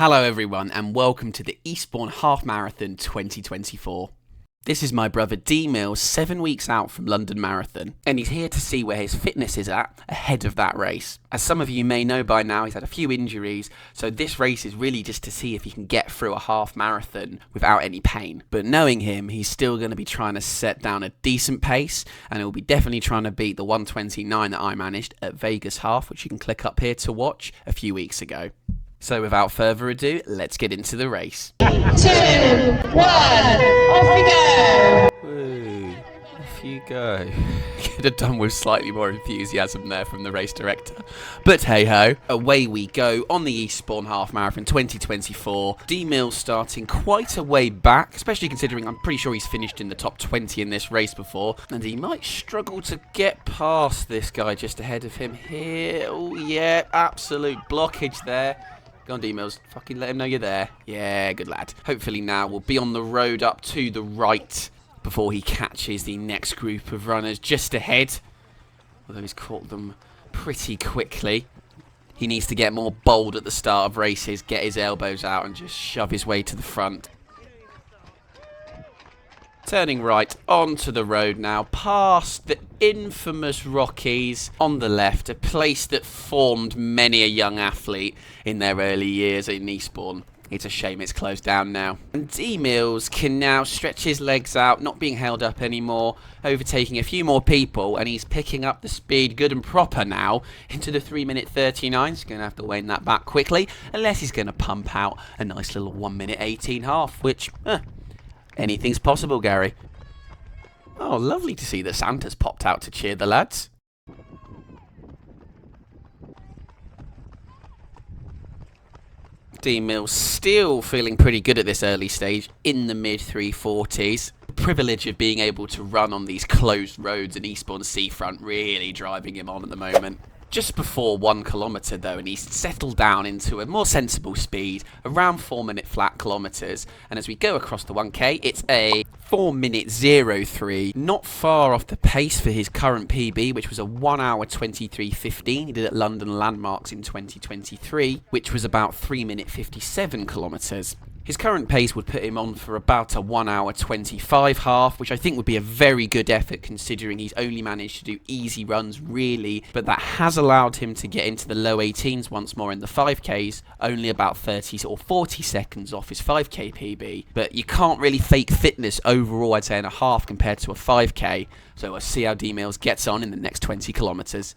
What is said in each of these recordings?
Hello everyone and welcome to the Eastbourne Half Marathon 2024. This is my brother D Mills 7 weeks out from London Marathon, and he's here to see where his fitness is at ahead of that race. As some of you may know by now, he's had a few injuries, so this race is really just to see if he can get through a half marathon without any pain. But knowing him, he's still going to be trying to set down a decent pace, and he'll be definitely trying to beat the 1:29 that I managed at Vegas Half, which you can click up here to watch a few weeks ago. So without further ado, let's get into the race. 2, 1, off we go! Woo, off you go. Could have done with slightly more enthusiasm there from the race director. But hey ho, away we go on the Eastbourne Half Marathon 2024. D Mills starting quite a way back, especially considering I'm pretty sure he's finished in the top 20 in this race before. And he might struggle to get past this guy just ahead of him here. Oh yeah, absolute blockage there. Go on, D Mills. Fucking let him know you're there. Yeah, good lad. Hopefully now we'll be on the road up to the right before he catches the next group of runners just ahead. Although he's caught them pretty quickly. He needs to get more bold at the start of races, get his elbows out and just shove his way to the front. Turning right onto the road now, past the infamous Rockies on the left, a place that formed many a young athlete in their early years in Eastbourne. It's a shame it's closed down now. And D Mills can now stretch his legs out, not being held up anymore, overtaking a few more people, and he's picking up the speed good and proper now into the 3:39. He's going to have to wane that back quickly, unless he's going to pump out a nice little 1:18 half, which... anything's possible, Gary. Oh, lovely to see that Santa's popped out to cheer the lads. D Mills still feeling pretty good at this early stage, in the mid 340s. The privilege of being able to run on these closed roads in Eastbourne seafront really driving him on at the moment. Just before 1 kilometre though, and he's settled down into a more sensible speed, around 4-minute flat kilometres. And as we go across the 1k, it's a 4:03, not far off the pace for his current PB, which was a 1:23:15. He did at London Landmarks in 2023, which was about 3:57 kilometres. His current pace would put him on for about a 1:25 half, which I think would be a very good effort considering he's only managed to do easy runs really, but that has allowed him to get into the low 18s once more in the 5Ks, only about 30 or 40 seconds off his 5K PB. But you can't really fake fitness overall, I'd say, in a half compared to a 5K, so we'll see how D Mills gets on in the next 20 kilometres.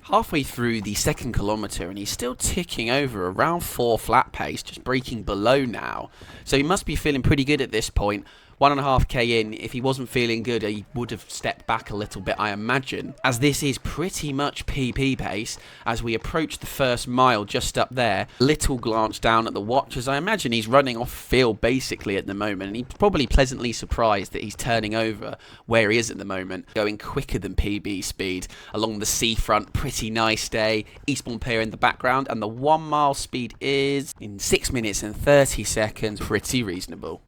Halfway through the 2nd kilometre and he's still ticking over around 4 flat pace, just breaking below now. So he must be feeling pretty good at this point. 1.5k in, if he wasn't feeling good, he would have stepped back a little bit, I imagine, as this is pretty much PP pace. As we approach the first mile just up there, little glance down at the watch, as I imagine he's running off field basically at the moment, and he's probably pleasantly surprised that he's turning over where he is at the moment, going quicker than PB speed along the seafront. Pretty nice day. Eastbourne Pier in the background, and the 1 mile speed is in 6 minutes and 30 seconds. Pretty reasonable.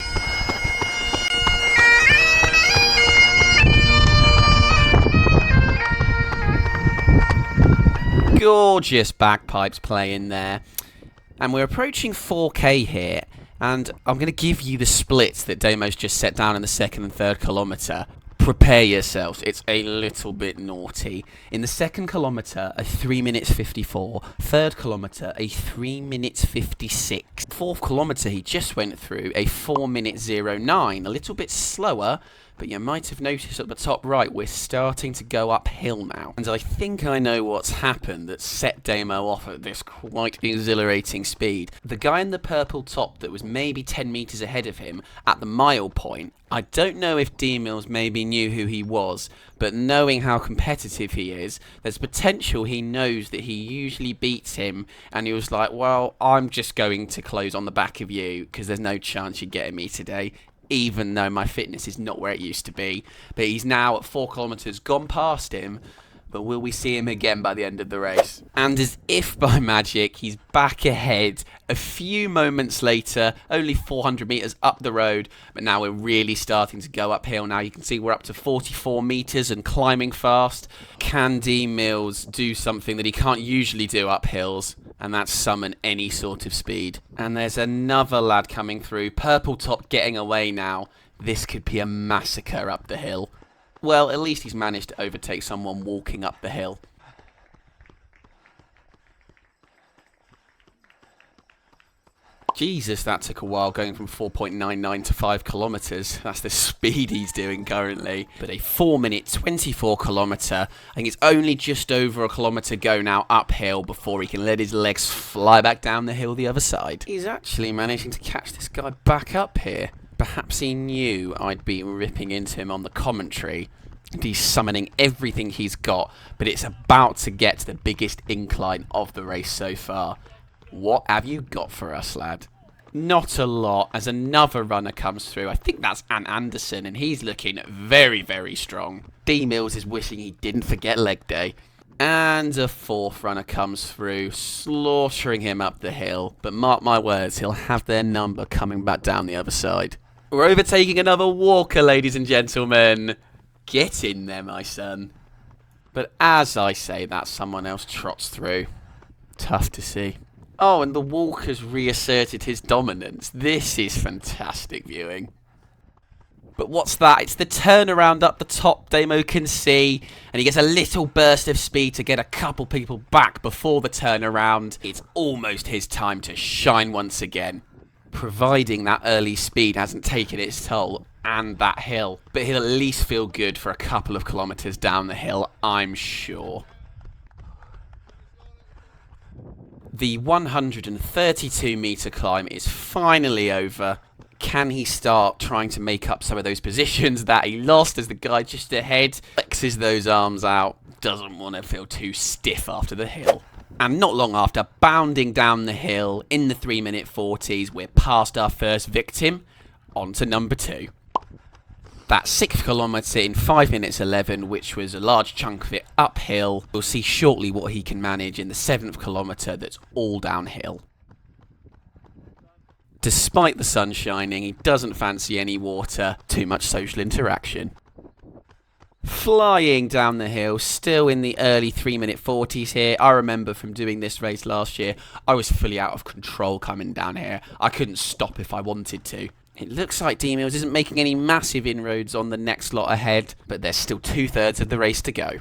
Gorgeous bagpipes playing there, and we're approaching 4k here, and I'm going to give you the splits that Damos just set down in the 2nd and 3rd kilometre. Prepare yourselves, it's a little bit naughty. In the 2nd kilometre, a 3:54, 3rd kilometre, a 3:56. 4th kilometre he just went through a 4:09, a little bit slower, but you might have noticed at the top right, we're starting to go uphill now. And I think I know what's happened that set Damo off at this quite exhilarating speed. The guy in the purple top that was maybe 10 metres ahead of him at the mile point, I don't know if D Mills maybe knew who he was, but knowing how competitive he is, there's potential he knows that he usually beats him, and he was like, well, I'm just going to close on the back of you, because there's no chance you're getting me today, even though my fitness is not where it used to be. But he's now at 4 kilometres, gone past him, but will we see him again by the end of the race? And as if by magic, he's back ahead a few moments later, only 400 metres up the road, but now we're really starting to go uphill. Now you can see we're up to 44 metres and climbing fast. Can D Mills do something that he can't usually do up hills? and that's summon any sort of speed. And there's another lad coming through. Purple top getting away now. This could be a massacre up the hill. Well, at least he's managed to overtake someone walking up the hill. Jesus, that took a while, going from 4.99 to 5 kilometres. That's the speed he's doing currently. But a 4 minute, 24 kilometre. I think it's only just over a kilometre go now uphill before he can let his legs fly back down the hill the other side. He's actually managing to catch this guy back up here. Perhaps he knew I'd be ripping into him on the commentary. And he's summoning everything he's got, but it's about to get to the biggest incline of the race so far. What have you got for us, lad? Not a lot, as another runner comes through. I think that's Ant Anderson, and he's looking very, very strong. D Mills is wishing he didn't forget leg day. And a fourth runner comes through, slaughtering him up the hill. But mark my words, he'll have their number coming back down the other side. We're overtaking another walker, ladies and gentlemen. Get in there, my son. But as I say that, someone else trots through. Tough to see. Oh, and the walker's reasserted his dominance. This is fantastic viewing. But what's that? It's the turnaround up the top Damo can see. And he gets a little burst of speed to get a couple people back before the turnaround. It's almost his time to shine once again. Providing that early speed hasn't taken its toll. And that hill. But he'll at least feel good for a couple of kilometres down the hill, I'm sure. The 132 metre climb is finally over. Can he start trying to make up some of those positions that he lost as the guy just ahead flexes those arms out? Doesn't want to feel too stiff after the hill. And not long after, bounding down the hill in the 3 minute 40s, we're past our first victim. On to number 2. That 6th kilometre in 5 minutes 11, which was a large chunk of it uphill. We'll see shortly what he can manage in the 7th kilometre that's all downhill. Despite the sun shining, he doesn't fancy any water, too much social interaction. Flying down the hill, still in the early 3 minute 40s here. I remember from doing this race last year, I was fully out of control coming down here. I couldn't stop if I wanted to. It looks like D Mills isn't making any massive inroads on the next lot ahead, but there's still 2/3 of the race to go.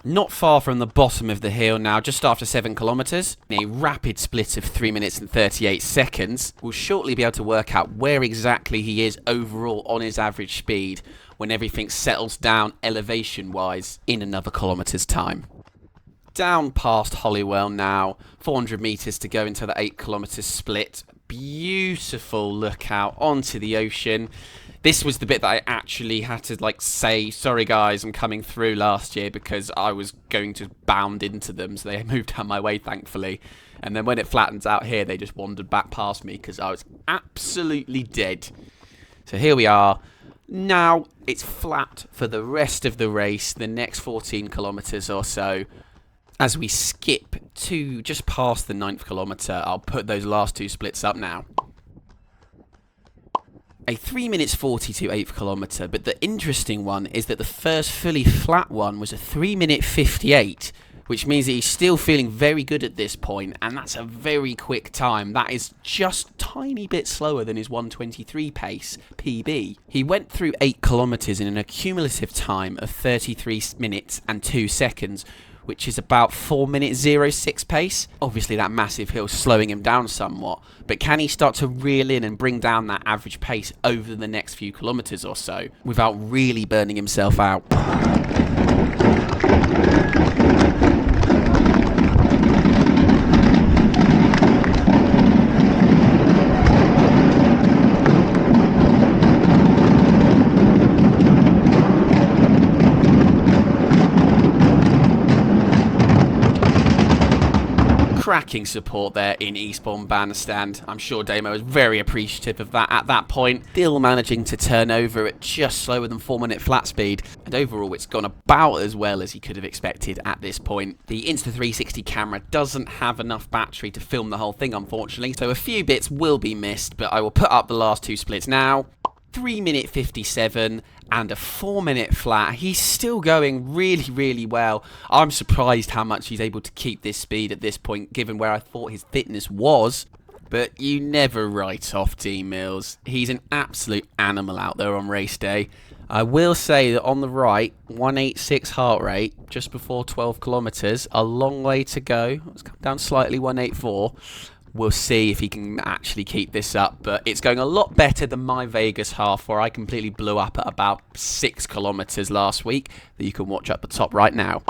Not far from the bottom of the hill now, just after 7 kilometres. In a rapid split of 3 minutes and 38 seconds, we'll shortly be able to work out where exactly he is overall on his average speed when everything settles down elevation-wise in another kilometre's time. Down past Holywell now, 400 metres to go into the 8 kilometre split. Beautiful look out onto the ocean. This was the bit that I actually had to say, sorry guys, I'm coming through last year because I was going to bound into them, so they moved out my way thankfully. And then when it flattens out here, they just wandered back past me because I was absolutely dead. So here we are. Now it's flat for the rest of the race, the next 14 kilometres or so. As we skip to just past the 9th kilometre, I'll put those last 2 splits up now. A 3 minutes 40 to 8th kilometre, but the interesting one is that the first fully flat one was a 3 minute 58, which means that he's still feeling very good at this point, and that's a very quick time. That is just a tiny bit slower than his 1:23 pace, PB. He went through 8 kilometres in an accumulative time of 33 minutes and 2 seconds, which is about 4 minutes 06 pace. Obviously that massive hill slowing him down somewhat, but can he start to reel in and bring down that average pace over the next few kilometres or so without really burning himself out? Cracking support there in Eastbourne Bandstand. I'm sure Damo was very appreciative of that at that point. Still managing to turn over at just slower than 4 minute flat speed. And overall it's gone about as well as he could have expected at this point. The Insta360 camera doesn't have enough battery to film the whole thing unfortunately. So a few bits will be missed, but I will put up the last 2 splits now. 3-minute 57 and a 4-minute flat. He's still going really, really well. I'm surprised how much he's able to keep this speed at this point, given where I thought his fitness was. But you never write off D Mills. He's an absolute animal out there on race day. I will say that on the right, 186 heart rate, just before 12 kilometres, a long way to go. Let's come down slightly, 184. We'll see if he can actually keep this up, but it's going a lot better than my Vegas half, where I completely blew up at about 6 kilometres last week, that you can watch at the top right now.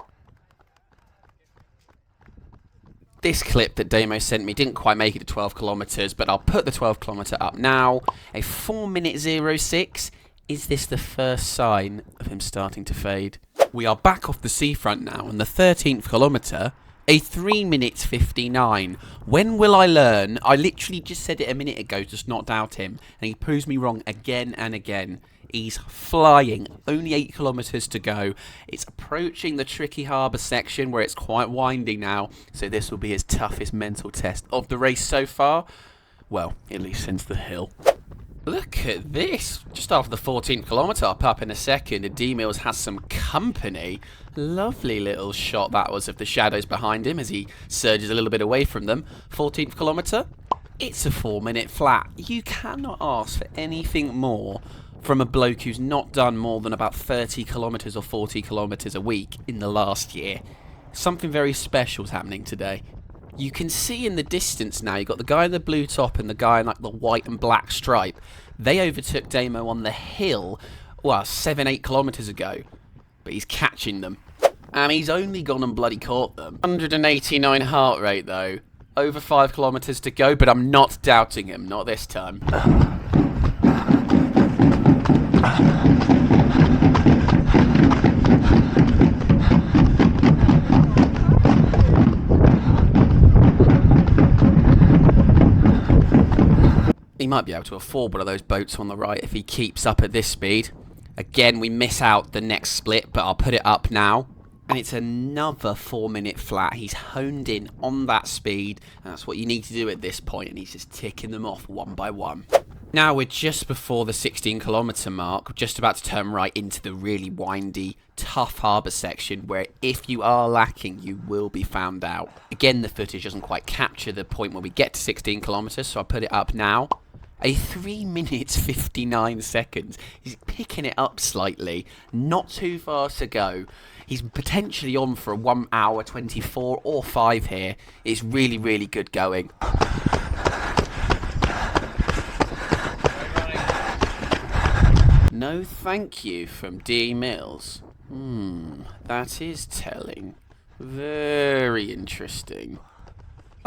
This clip that Damo sent me didn't quite make it to 12 kilometres, but I'll put the 12 kilometre up now. A 4-minute 06. Is this the first sign of him starting to fade? We are back off the seafront now, and the 13th kilometre, a 3-minute 59. When will I learn? I literally just said it a minute ago, just not doubt him, and he proves me wrong again and again. He's flying. Only 8 kilometres to go. It's approaching the tricky Harbour section where it's quite windy now, so this will be his toughest mental test of the race so far. Well, at least since the hill. Look at this. Just after the 14th kilometre, I'll pop in a second, and D Mills has some company. Lovely little shot that was of the shadows behind him as he surges a little bit away from them. 14th kilometre. It's a 4-minute flat. You cannot ask for anything more from a bloke who's not done more than about 30 kilometres or 40 kilometres a week in the last year. Something very special is happening today. You can see in the distance now, you've got the guy in the blue top and the guy in like the white and black stripe. They overtook Damo on the hill, well, 7-8 kilometres ago. But he's catching them. And he's only gone and bloody caught them. 189 heart rate though. Over 5 kilometres to go, but I'm not doubting him, not this time. He might be able to afford one of those boats on the right if he keeps up at this speed. Again, we miss out the next split, but I'll put it up now. And it's another 4-minute flat. He's honed in on that speed, and that's what you need to do at this point, and he's just ticking them off one by one. Now we're just before the 16 kilometre mark, just about to turn right into the really windy, tough harbour section, where if you are lacking, you will be found out. Again, the footage doesn't quite capture the point where we get to 16 kilometres, so I'll put it up now. A 3 minutes 59 seconds. He's picking it up slightly. Not too far to go. He's potentially on for a 1 hour 24 or 5 here. It's really, really good going. No thank you from D Mills. That is telling. Very interesting.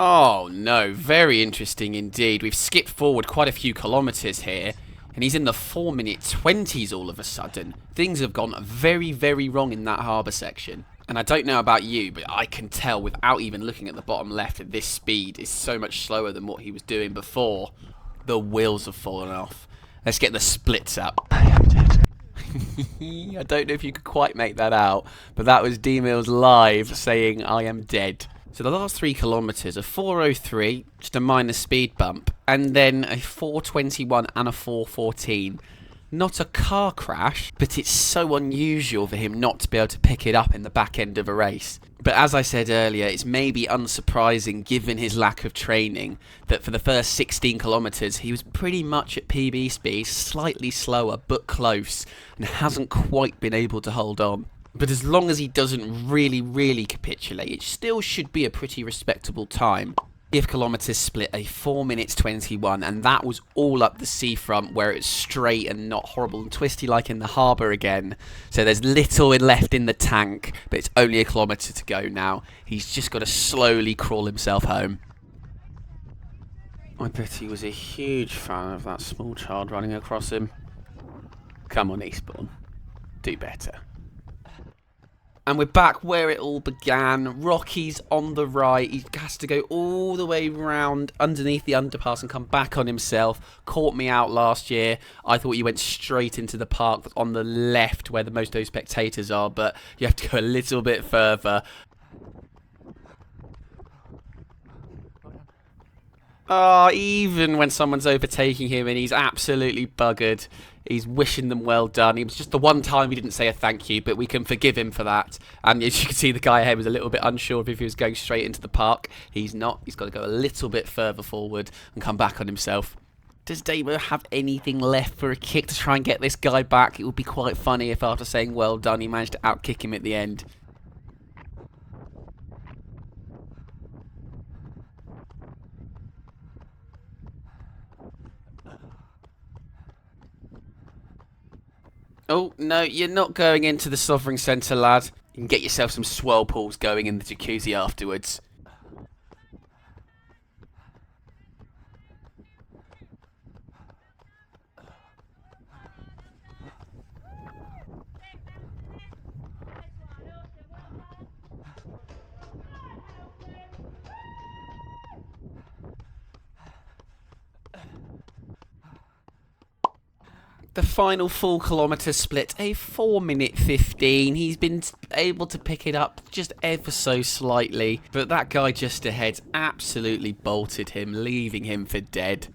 Oh no, very interesting indeed. We've skipped forward quite a few kilometres here, and he's in the 4-minute 20s all of a sudden. Things have gone very, very wrong in that harbour section. And I don't know about you, but I can tell without even looking at the bottom left that this speed is so much slower than what he was doing before. The wheels have fallen off. Let's get the splits up. I am dead. I don't know if you could quite make that out, but that was D Mills live saying I am dead. So the last 3 kilometres, a 4:03, just a minor speed bump, and then a 4:21 and a 4:14. Not a car crash, but it's so unusual for him not to be able to pick it up in the back end of a race. But as I said earlier, it's maybe unsurprising given his lack of training that for the first 16 kilometres he was pretty much at PB speed, slightly slower but close, and hasn't quite been able to hold on. But as long as he doesn't really capitulate, it still should be a pretty respectable time. 5 kilometres split a 4 minutes 21, and that was all up the seafront where it's straight and not horrible and twisty like in the harbour again. So there's little left in the tank, but it's only a kilometre to go now. He's just got to slowly crawl himself home. I bet he was a huge fan of that small child running across him. Come on, Eastbourne. Do better. And we're back where it all began. Rocky's on the right. He has to go all the way round underneath the underpass and come back on himself. Caught me out last year. I thought you went straight into the park on the left where the most of those spectators are, but you have to go a little bit further. Oh, even when someone's overtaking him and he's absolutely buggered, he's wishing them well done. It was just the one time he didn't say a thank you, but we can forgive him for that. And as you can see, the guy ahead was a little bit unsure if he was going straight into the park. He's not. He's got to go a little bit further forward and come back on himself. Does Damo have anything left for a kick to try and get this guy back? It would be quite funny if after saying well done, he managed to outkick him at the end. Oh, no, you're not going into the Sovereign Centre, lad. You can get yourself some swirl pools going in the jacuzzi afterwards. The final full kilometre split, a 4:15. He's been able to pick it up just ever so slightly, but that guy just ahead absolutely bolted him, leaving him for dead.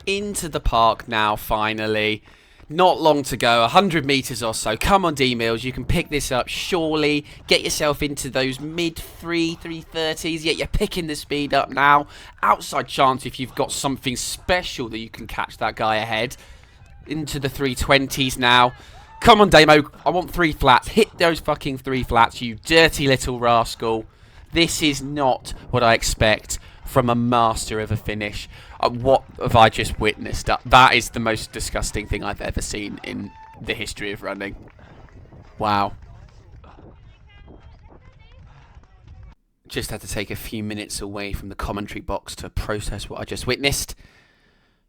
Into the park now, finally. Not long to go, 100 metres or so. Come on, D-Mills, you can pick this up, surely. Get yourself into those mid-330s. Yeah, you're picking the speed up now. Outside chance if you've got something special that you can catch that guy ahead. Into the 320s now. Come on, Damo. I want 3 flats. Hit those fucking 3 flats, you dirty little rascal. This is not what I expect from a master of a finish. What have I just witnessed? That is the most disgusting thing I've ever seen in the history of running. Wow. Just had to take a few minutes away from the commentary box to process what I just witnessed.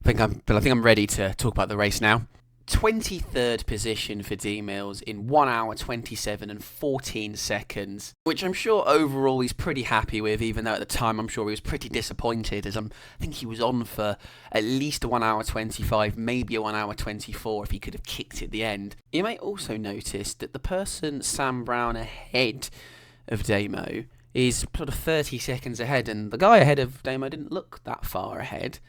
I think I'm ready to talk about the race now. 23rd position for D-Mills in 1 hour 27 and 14 seconds, which I'm sure overall he's pretty happy with, even though at the time I'm sure he was pretty disappointed, as I think he was on for at least a 1 hour 25, maybe a 1 hour 24 if he could have kicked at the end. You may also notice that the person Sam Brown ahead of Damo is sort of 30 seconds ahead, and the guy ahead of Damo didn't look that far ahead.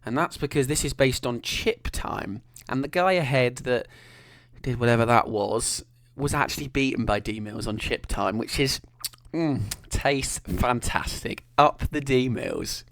And that's because this is based on chip time. And the guy ahead that did whatever that was actually beaten by D-Mills on chip time, which is, tastes fantastic. Up the D-Mills.